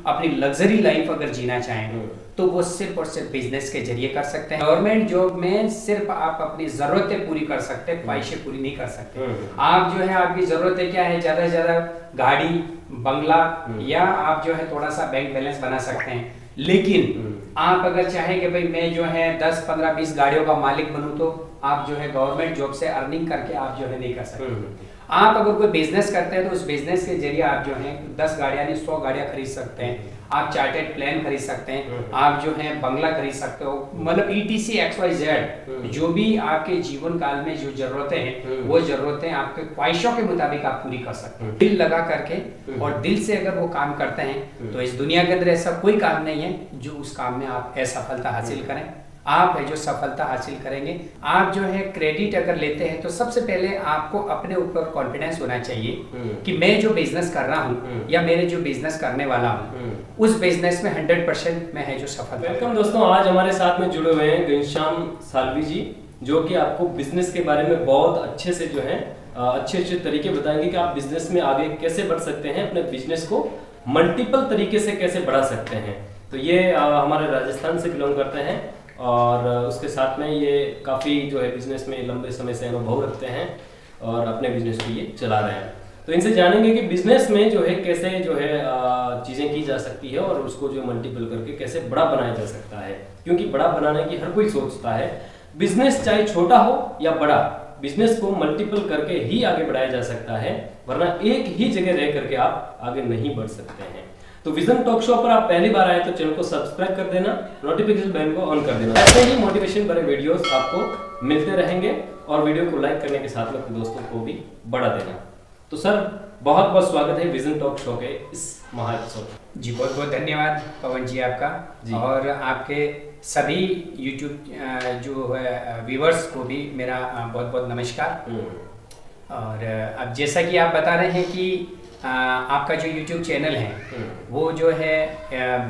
अपनी luxury life अगर जीना चाहें तो वो सिर्फ और सिर्फ बिजनेस के जरिए कर सकते हैं। गवर्नमेंट जॉब में सिर्फ आप अपनी जरूरतें पूरी कर सकते हैं, ख्वाहिशें पूरी नहीं कर सकते। आप जो है, आपकी जरूरतें क्या है, ज्यादा से ज्यादा गाड़ी, बंगला, या आप जो है थोड़ा सा बैंक बैलेंस बना सकते हैं। लेकिन आप अगर चाहें कि भाई मैं जो है 10, 15, 20 गाड़ियों का मालिक बनूं, तो आप जो है गवर्नमेंट जॉब से अर्निंग करके आप जो है नहीं कर सकते। आप अगर कोई बिजनेस करते हैं तो उस बिजनेस के जरिए आप जो है 10 गाड़ियां नहीं 100 गाड़ियां खरीद सकते हैं, आप चार्टेड प्लेन खरीद सकते हैं, आप जो है बंगला खरीद सकते हो, मतलब ETC XYZ जो भी आपके जीवन काल में जो जरूरतें हैं वो जरूरतें आपके ख्वाहिशों के मुताबिक आप पूरी कर सकते हैं, दिल लगा करके। और दिल से अगर वो काम करते हैं तो इस दुनिया के अंदर ऐसा कोई काम नहीं है जो उस काम में आप असफलता हासिल करें। आप है जो सफलता हासिल करेंगे। आप जो है क्रेडिट अगर लेते हैं तो सबसे पहले आपको अपने ऊपर कॉन्फिडेंस होना चाहिए कि मैं जो बिजनेस कर रहा हूँ या मेरे जो बिजनेस करने वाला हूँ उस बिजनेस में 100% मैं है जो सफल। वेलकम दोस्तों, आज हमारे साथ में जुड़े हुए हैं घनश्याम सालवी जी, जो कि आपको बिजनेस के बारे में बहुत अच्छे से जो है अच्छे अच्छे तरीके बताएंगे कि आप बिजनेस में आगे कैसे बढ़ सकते हैं, अपने बिजनेस को मल्टीपल तरीके से कैसे बढ़ा सकते हैं। तो ये हमारे राजस्थान से बिलोंग करते हैं और उसके साथ में ये काफ़ी जो है बिजनेस में लंबे समय से अनुभव रखते हैं और अपने बिजनेस को ये चला रहे हैं। तो इनसे जानेंगे कि बिजनेस में जो है कैसे जो है चीज़ें की जा सकती है और उसको जो मल्टीपल करके कैसे बड़ा बनाया जा सकता है, क्योंकि बड़ा बनाने की हर कोई सोचता है। बिजनेस चाहे छोटा हो या बड़ा, बिजनेस को मल्टीपल करके ही आगे बढ़ाया जा सकता है, वरना एक ही जगह रह करके आप आगे नहीं बढ़ सकते हैं। तो विजन टॉक शो पर आप पहली बार आए तो चैनल को सब्सक्राइब कर देना, नोटिफिकेशन बेल को ऑन कर देना। ऐसे ही मोटिवेशन भरे वीडियोस आपको मिलते रहेंगे और वीडियो को लाइक करने के साथ में अपने दोस्तों को भी बढ़ा देना। तो सर, बहुत बहुत स्वागत है विजन टॉक शो के इस महाएपिसोड। जी बहुत बहुत धन्यवाद पवन जी आपका जी। और आपके सभी YouTube जो है व्यूवर्स को भी मेरा बहुत बहुत नमस्कार। और अब जैसा कि आप बता रहे हैं कि आपका जो YouTube चैनल है वो जो है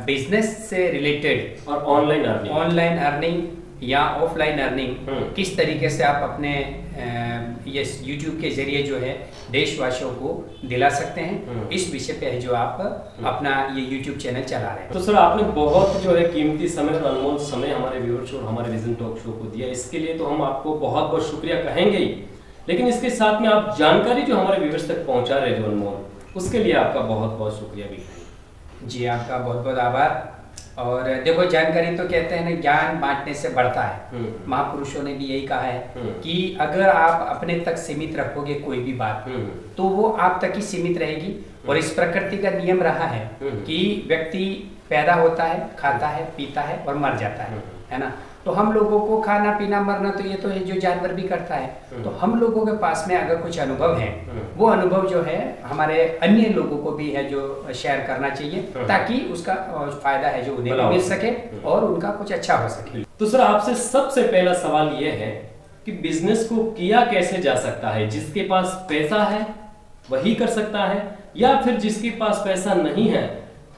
बिजनेस से रिलेटेड और ऑनलाइन अर्निंग या ऑफलाइन अर्निंग किस तरीके से आप अपने ये YouTube के जरिए जो है देशवासियों को दिला सकते हैं, इस विषय पे है जो आप अपना ये YouTube चैनल चला रहे हैं। तो सर, आपने बहुत जो है कीमती समय और अनमोल समय हमारे व्यूअर्स और हमारे विजन टॉक शो को दिया, इसके लिए तो हम आपको बहुत बहुत शुक्रिया कहेंगे ही। लेकिन इसके साथ में आप जानकारी जो हमारे व्यूअर्स तक पहुंचा रहे जो अनमोल, उसके लिए आपका बहुत बहुत शुक्रिया भी। जी आपका बहुत बहुत आभार। और देखो, जानकारी तो कहते हैं ना, ज्ञान बांटने से बढ़ता है। महापुरुषों ने भी यही कहा है कि अगर आप अपने तक सीमित रखोगे कोई भी बात तो वो आप तक ही सीमित रहेगी। और इस प्रकृति का नियम रहा है कि व्यक्ति पैदा होता है, खाता है, पीता है और मर जाता है ना। तो हम लोगों को खाना पीना मरना तो ये तो है जो जानवर भी करता है। तो हम लोगों के पास में अगर कुछ अनुभव है, वो अनुभव जो है हमारे अन्य लोगों को भी है जो शेयर करना चाहिए, ताकि उसका फायदा है जो उन्हें भी मिल सके और उनका कुछ अच्छा हो सके। तो सर, आपसे सबसे पहला सवाल ये है कि बिजनेस को किया कैसे जा सकता है? जिसके पास पैसा है वही कर सकता है, या फिर जिसके पास पैसा नहीं है,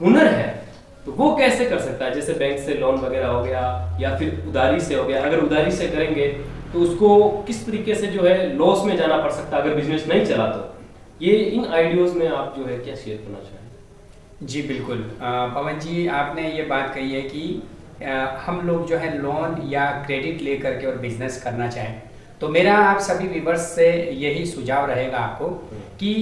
हुनर है, तो वो कैसे कर सकता है? जैसे बैंक से लोन वगैरह हो गया या फिर उधारी से हो गया। अगर उधारी से करेंगे तो उसको किस तरीके से जो है लॉस में जाना पड़ सकता है अगर बिजनेस नहीं चला तो। ये इन आइडियोज में आप जो है क्या शेयर करना चाहें? जी बिल्कुल पवन जी, आपने ये बात कही है कि हम लोग जो है लोन या क्रेडिट ले करके और बिजनेस करना चाहें, तो मेरा आप सभी व्यूअर्स से यही सुझाव रहेगा आपको कि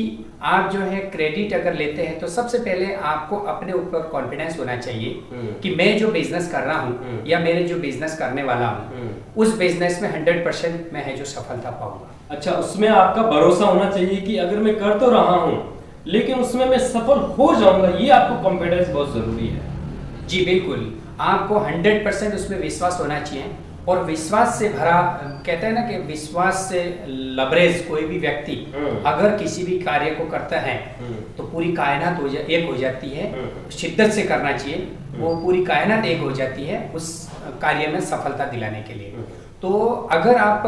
आप जो है क्रेडिट अगर लेते हैं तो सबसे पहले आपको अपने ऊपर कॉन्फिडेंस होना चाहिए कि मैं जो बिजनेस कर रहा हूँ या मेरे जो बिजनेस करने वाला हूँ उस बिजनेस में 100% मैं है जो सफलता पाऊंगा। अच्छा, उसमें आपका भरोसा होना चाहिए कि अगर मैं कर तो रहा हूँ लेकिन उसमें मैं सफल हो जाऊंगा, ये आपको कॉन्फिडेंस बहुत जरूरी है। जी बिल्कुल, आपको 100% उसमें विश्वास होना चाहिए। और विश्वास से भरा, कहते हैं ना कि विश्वास से लबरेज कोई भी व्यक्ति अगर किसी भी कार्य को करता है तो पूरी कायनात एक हो जाती है। शिद्दत से करना चाहिए, वो पूरी कायनात एक हो जाती है उस कार्य में सफलता दिलाने के लिए। तो अगर आप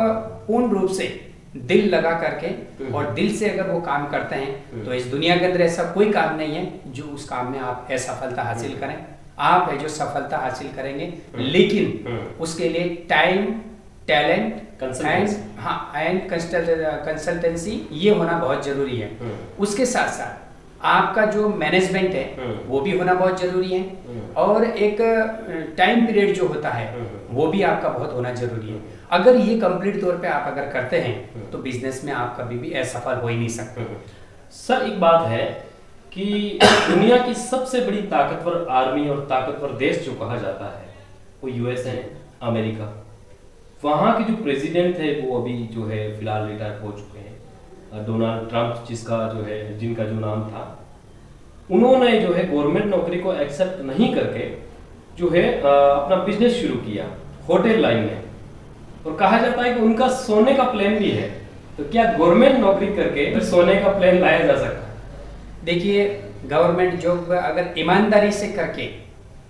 पूर्ण रूप से दिल लगा करके और दिल से अगर वो काम करते हैं तो इस दुनिया के अंदर ऐसा कोई काम नहीं है जो उस काम में आप असफलता हासिल करें। आप है जो सफलता हासिल करेंगे, लेकिन उसके लिए टाइम, टैलेंट एंड कंसल्टेंसी ये होना बहुत जरूरी है। उसके साथ साथ आपका जो मैनेजमेंट है वो भी होना बहुत जरूरी है, और एक टाइम पीरियड जो होता है वो भी आपका बहुत होना जरूरी है। अगर ये कंप्लीट तौर पे आप अगर करते हैं तो बिजनेस में आप कभी भी असफल हो ही नहीं सकते। सर एक बात है कि दुनिया की सबसे बड़ी ताकतवर आर्मी और ताकतवर देश जो कहा जाता है वो यूएस है, अमेरिका। वहाँ के जो प्रेसिडेंट थे वो अभी जो है फिलहाल रिटायर हो चुके हैं, डोनाल्ड ट्रंप जिनका जो नाम था, उन्होंने जो है गवर्नमेंट नौकरी को एक्सेप्ट नहीं करके जो है अपना बिजनेस शुरू किया होटल लाइन में, और कहा जाता है कि उनका सोने का प्लान भी है। तो क्या गवर्नमेंट नौकरी करके फिर सोने का प्लान लाया जा सकता है? देखिए, गवर्नमेंट जॉब अगर ईमानदारी से करके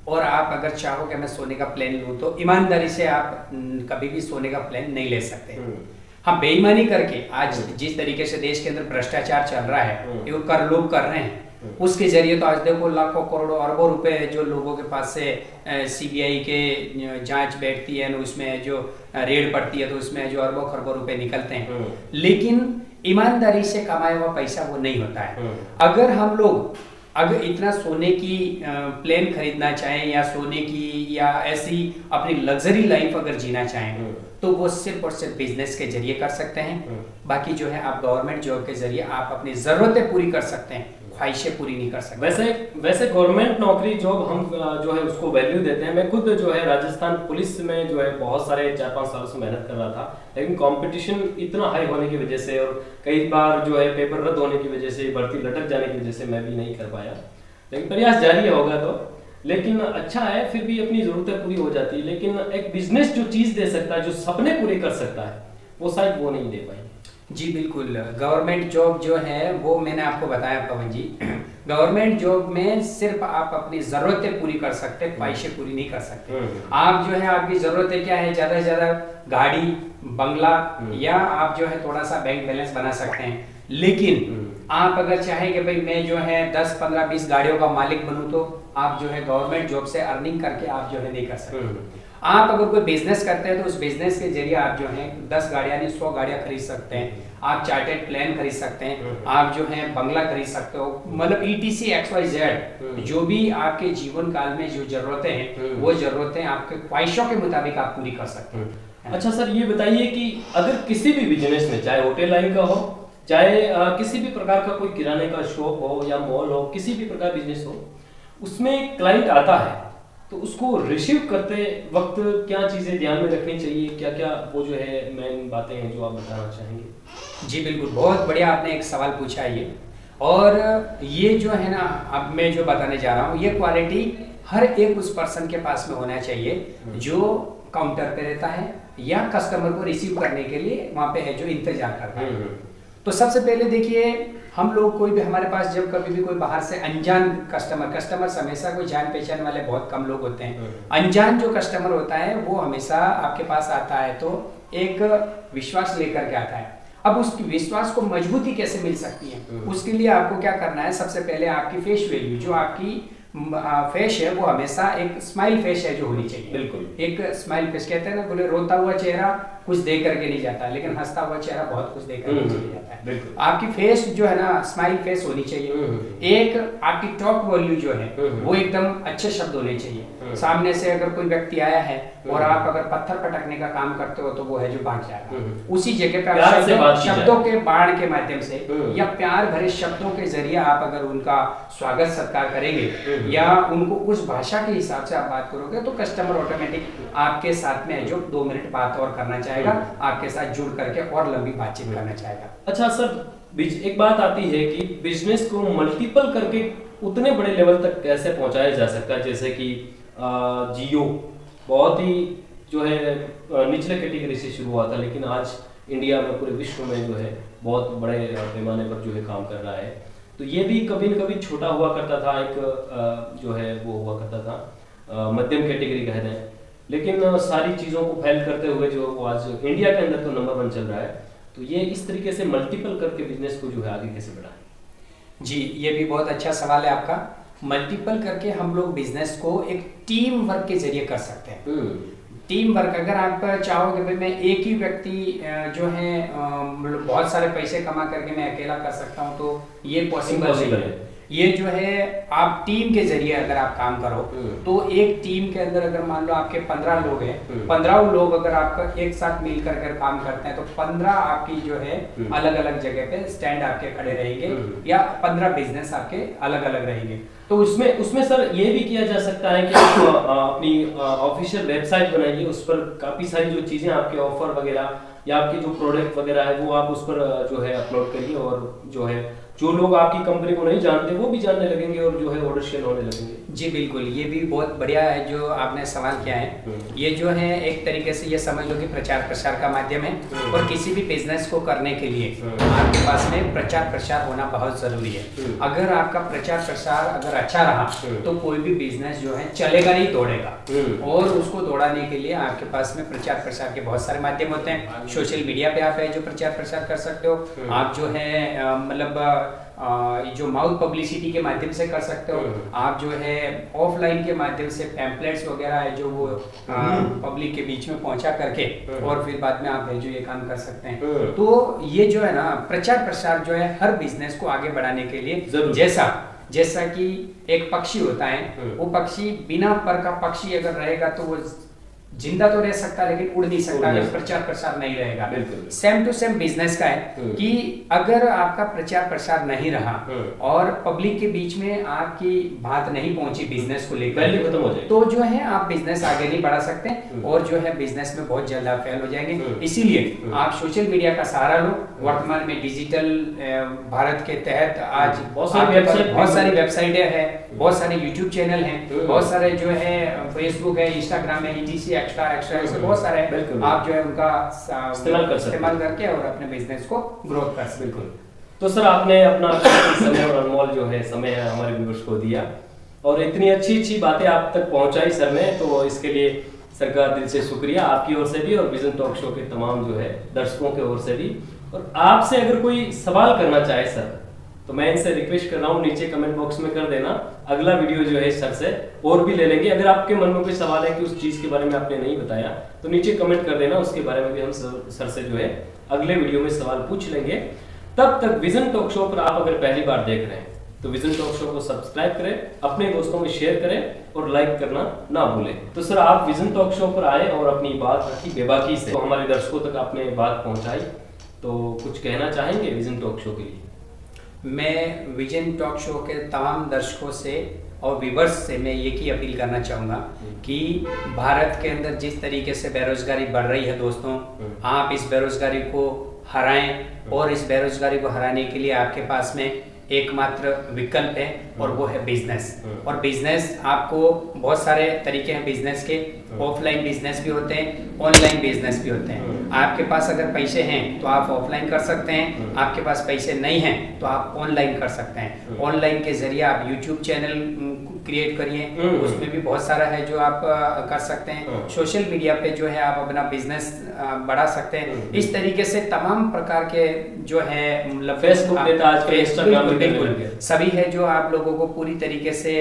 और आप अगर चाहो कि मैं सोने का प्लान लूं तो ईमानदारी से आप कभी भी सोने का प्लान नहीं ले सकते। हाँ, बेईमानी करके आज जिस तरीके से देश के अंदर भ्रष्टाचार चल रहा है, ये कर लोग कर रहे हैं, उसके जरिए तो आज देखो लाखों करोड़ों अरबों रुपए जो लोगों के पास से सीबीआई के जांच बैठती है ना, उसमें जो रेड पड़ती है तो उसमें जो अरबों खरबों रुपए निकलते हैं, लेकिन ईमानदारी से कमाया हुआ पैसा वो नहीं होता है। अगर इतना सोने की प्लेन खरीदना चाहें या सोने की या ऐसी अपनी लग्जरी लाइफ अगर जीना चाहें तो वो सिर्फ और सिर्फ बिजनेस के जरिए कर सकते हैं। बाकी जो है आप गवर्नमेंट जॉब के जरिए आप अपनी जरूरतें पूरी कर सकते हैं, ख्वाहिशें पूरी नहीं कर सकते। वैसे गवर्नमेंट नौकरी जॉब हम जो है उसको वैल्यू देते हैं। मैं खुद जो है राजस्थान पुलिस में जो है बहुत सारे 4-5 साल से मेहनत कर रहा था, लेकिन कंपटीशन इतना हाई होने की वजह से और कई बार जो है पेपर रद्द होने की वजह से, भर्ती लटक जाने की वजह से मैं भी नहीं कर पाया, लेकिन प्रयास जारी होगा तो। लेकिन अच्छा है, फिर भी अपनी जरूरतें पूरी हो जाती है। लेकिन एक बिजनेस जो चीज दे सकता है, जो सपने पूरे कर सकता है, वो शायद वो नहीं दे पाएंगे। जी बिल्कुल, गवर्नमेंट जॉब जो है वो मैंने आपको बताया पवन जी, गवर्नमेंट जॉब में सिर्फ आप अपनी जरूरतें पूरी कर सकते हैं, ख्वाहिशें पूरी नहीं कर सकते। आप जो है आपकी जरूरतें क्या है, ज्यादा से ज्यादा गाड़ी, बंगला, या आप जो है थोड़ा सा बैंक बैलेंस बना सकते हैं। लेकिन आप अगर चाहें कि भाई मैं जो है 10, 15, 20 गाड़ियों का मालिक बनूं तो आप जो है गवर्नमेंट जॉब से अर्निंग करके आप जो है नहीं कर सकते। आप अगर कोई बिजनेस करते हैं तो उस बिजनेस के जरिए आप जो है 10 गाड़ियां नहीं 100 गाड़ियां खरीद सकते हैं, आप चार्टेड प्लान खरीद सकते हैं, आप जो है बंगला खरीद सकते हो, मतलब ETC XYZ जो भी आपके जीवन काल में जो जरूरतें हैं वो जरूरतें आपके ख्वाहिशों के मुताबिक आप पूरी कर सकते हैं। अच्छा सर, ये बताइए कि अगर किसी भी बिजनेस में, चाहे होटल लाइन का हो, चाहे किसी भी प्रकार का कोई किराने का शॉप हो या मॉल हो, किसी भी प्रकार बिजनेस हो, उसमें क्लाइंट आता है तो उसको रिसीव करते वक्त क्या चीजें ध्यान में रखनी चाहिए, क्या क्या वो जो है मेन बातें हैं जो आप बताना चाहेंगे? जी बिल्कुल, बहुत बढ़िया आपने एक सवाल पूछा है ये। और ये जो है ना, अब मैं जो बताने जा रहा हूँ, ये क्वालिटी हर एक उस पर्सन के पास में होना चाहिए जो काउंटर पे रहता है या कस्टमर को रिसीव करने के लिए वहां पे है, जो इंतजार करता है। तो सबसे पहले देखिए, हम लोग कोई भी हमारे पास जब कभी भी कोई बाहर से अनजान कस्टमर हमेशा कोई जान पहचान वाले बहुत कम लोग होते हैं। अनजान जो कस्टमर होता है वो हमेशा आपके पास आता है तो एक विश्वास लेकर के आता है। अब उस विश्वास को मजबूती कैसे मिल सकती है, उसके लिए आपको क्या करना है, सबसे पहले आपकी फेस वैल्यू, जो आपकी फेस है वो हमेशा एक स्माइल फेस है जो होनी चाहिए। बिल्कुल, एक स्माइल फेस कहते हैं ना, बोले रोता हुआ चेहरा कुछ दे करके नहीं जाता, लेकिन हंसता हुआ चेहरा बहुत कुछ दे करके चले जाता है। आपकी फेस जो है ना स्माइल फेस होनी चाहिए। एक आपकी टॉक वैल्यू जो है वो एकदम अच्छे शब्द होने चाहिए। सामने से अगर कोई व्यक्ति आया है और आप अगर पत्थर पटकने का काम करते हो तो वो है जो भाग जाएगा। उसी जगह पे आप शब्दों के बाण के माध्यम से या प्यार भरे शब्दों के जरिए आप अगर उनका स्वागत सत्कार करेंगे या उनको उस भाषा के हिसाब से आप बात करोगे तो कस्टमर ऑटोमेटिक आपके साथ में जो 2 मिनट बात और करना चाहेगा, आपके साथ जुड़ करके और लंबी बातचीत करना चाहेगा। अच्छा सर, एक बात आती है कि बिजनेस को मल्टीपल करके उतने बड़े लेवल तक कैसे पहुंचाया जा सकता है, जैसे कि जियो बहुत ही जो है निचले कैटेगरी से शुरू हुआ था, लेकिन आज इंडिया में पूरे विश्व में जो है बहुत बड़े पैमाने पर जो है काम कर रहा है। तो ये भी कभी न कभी छोटा हुआ करता था, एक जो है वो हुआ करता था मध्यम कैटेगरी कहते हैं, लेकिन सारी चीज़ों को फैल करते हुए जो वो आज इंडिया के अंदर तो नंबर 1 चल रहा है। तो ये इस तरीके से मल्टीपल करके बिजनेस को जो है आगे कैसे बढ़ाएं? जी, ये भी बहुत अच्छा सवाल है आपका। मल्टीपल करके हम लोग बिजनेस को एक टीम वर्क के जरिए कर सकते हैं। टीम वर्क, अगर आप चाहोगे भाई मैं एक ही व्यक्ति जो है बहुत सारे पैसे कमा करके मैं अकेला कर सकता हूँ तो ये पॉसिबल नहीं है। ये जो है आप टीम के जरिए अगर आप काम करो तो एक टीम के अंदर अगर मान लो आपके 15 लोग हैं, 15 लोग अगर आपका एक साथ मिलकर अगर काम करते हैं तो 15 आपकी जो है अलग अलग जगह पे स्टैंड आपके खड़े रहेंगे या 15 बिजनेस आपके अलग अलग रहेंगे। तो उसमें सर ये भी किया जा सकता है कि आप अपनी ऑफिशियल वेबसाइट बनाइए, उस पर काफी सारी जो चीजें आपके ऑफर वगैरह या आपके जो प्रोडक्ट वगैरह है वो आप उस पर जो है अपलोड करिए, और जो है जो लोग आपकी कंपनी को नहीं जानते वो भी जानने लगेंगे और जो है ऑर्डर शेयर होने लगेंगे। जी बिल्कुल, ये भी बहुत बढ़िया है जो आपने सवाल किया है। ये जो है एक तरीके से ये समझ लो कि प्रचार प्रसार का माध्यम है, और किसी भी बिजनेस को करने के लिए आपके पास में प्रचार प्रसार होना बहुत जरूरी है। अगर आपका प्रचार प्रसार अगर अच्छा रहा तो कोई भी बिजनेस जो है चलेगा नहीं, दौड़ेगा। और उसको दौड़ाने के लिए आपके पास में प्रचार प्रसार के बहुत सारे माध्यम होते हैं। सोशल मीडिया पे आप है जो प्रचार प्रसार कर सकते हो, आप जो है मतलब जो माउथ पब्लिसिटी के माध्यम से कर सकते हो, आप जो है ऑफलाइन के माध्यम से पैम्पलेट्स वगैरह है जो वो पब्लिक के बीच में पहुंचा करके और फिर बाद में आप है जो ये काम कर सकते हैं। तो ये जो है ना प्रचार प्रसार जो है हर बिजनेस को आगे बढ़ाने के लिए, जैसा कि एक पक्षी होता है, वो पक्षी बिना पर का पक्षी अगर रहेगा तो वो जिंदा तो रह सकता है लेकिन उड़ नहीं सकता अगर प्रचार प्रसार नहीं रहेगा। सेम टू सेम बिजनेस का है कि अगर आपका प्रचार प्रसार नहीं रहा और पब्लिक के बीच में आपकी बात नहीं पहुंची बिजनेस को लेकर, वैल्यू खत्म हो जाएगी, तो जो है आप बिजनेस आगे नहीं बढ़ा सकते और जो है बिजनेस में बहुत जल्द आप फेल हो जाएंगे। इसीलिए आप सोशल मीडिया का सहारा लो। वर्तमान में डिजिटल भारत के तहत आज बहुत सारी वेबसाइटें हैं, बहुत सारे यूट्यूब चैनल हैं, बहुत सारे जो है फेसबुक है, इंस्टाग्राम है, ETC एक्स्ट्रा ऐसे बहुत सारे आप जो है उनका इस्तेमाल करके और अपने बिजनेस को ग्रोथ कर सकते। बिल्कुल। तो सर आपने अपना समय और अनमोल जो है समय हमारे व्यूअर्स को दिया और इतनी अच्छी बातें आप तक पहुंचाई सर ने, तो इसके लिए सर का दिल से शुक्रिया, आपकी ओर से भी और विजन टॉक शो के तमाम जो है दर्शकों की ओर से भी। और आपसे अगर कोई सवाल करना चाहे सर तो मैं इनसे रिक्वेस्ट कर रहा हूँ नीचे कमेंट बॉक्स में कर देना। अगला वीडियो जो है सर से और भी ले लेंगे। अगर आपके मन में कोई सवाल है कि उस चीज के बारे में आपने नहीं बताया तो नीचे कमेंट कर देना, उसके बारे में भी हम सर से जो है अगले वीडियो में सवाल पूछ लेंगे। तब तक विजन टॉक शो पर आप अगर पहली बार देख रहे हैं तो विजन टॉक शो को सब्सक्राइब करें, अपने दोस्तों में शेयर करें और लाइक करना ना भूलें। तो सर आप विजन टॉक शो पर आए और अपनी बात रखी बेबाकी से, तो हमारे दर्शकों तक आपने बात पहुंचाई, तो कुछ कहना चाहेंगे विजन टॉक शो के लिए? मैं विजन टॉक शो के तमाम दर्शकों से और व्यूअर्स से मैं ये की अपील करना चाहूँगा कि भारत के अंदर जिस तरीके से बेरोजगारी बढ़ रही है दोस्तों, आप इस बेरोजगारी को हराएं और इस बेरोजगारी को हराने के लिए आपके पास में एकमात्र विकल्प है और वो है बिजनेस। और बिजनेस आपको बहुत सारे तरीके हैं बिजनेस के, ऑफलाइन बिजनेस भी होते हैं, ऑनलाइन बिजनेस भी होते हैं। आपके पास अगर पैसे हैं तो आप ऑफलाइन कर सकते हैं, आपके पास पैसे नहीं हैं तो आप ऑनलाइन कर सकते हैं। ऑनलाइन के जरिए आप यूट्यूब चैनल क्रिएट करिए, उसमें भी बहुत सारा है जो आप कर सकते हैं। सोशल मीडिया पे जो है आप अपना बिजनेस बढ़ा सकते हैं। इस तरीके से तमाम प्रकार के जो है मतलब फेसबुक देता है, इंस्टाग्राम बिल्कुल सभी है जो आप लोगों को पूरी तरीके से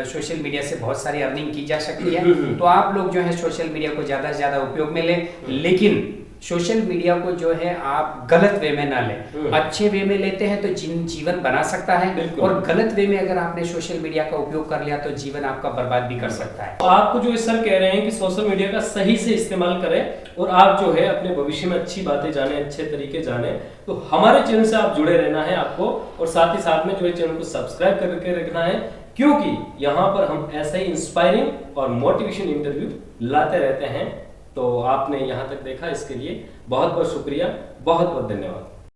सोशल मीडिया से बहुत सारी अर्निंग की जा सकती है। तो आप लोग जो है सोशल मीडिया को ज्यादा से ज्यादा उपयोग में लें, लेकिन सोशल मीडिया को जो है आप गलत वे में ना लें। अच्छे वे में लेते हैं तो जीवन बना सकता है, और गलत वे में अगर आपने सोशल मीडिया का उपयोग कर लिया तो जीवन आपका बर्बाद भी कर सकता है। तो आपको जो सर कह रहे हैं कि सोशल मीडिया का सही से इस्तेमाल करें और आप जो है अपने भविष्य में अच्छी बातें जाने, अच्छे तरीके जाने, तो हमारे चैनल से आप जुड़े रहना है आपको, और साथ ही साथ में जो है चैनल को सब्सक्राइब करके रखना है, क्योंकि यहाँ पर हम ऐसे ही इंस्पायरिंग और मोटिवेशन इंटरव्यू लाते रहते हैं। तो आपने यहाँ तक देखा, इसके लिए बहुत बहुत शुक्रिया, बहुत बहुत धन्यवाद।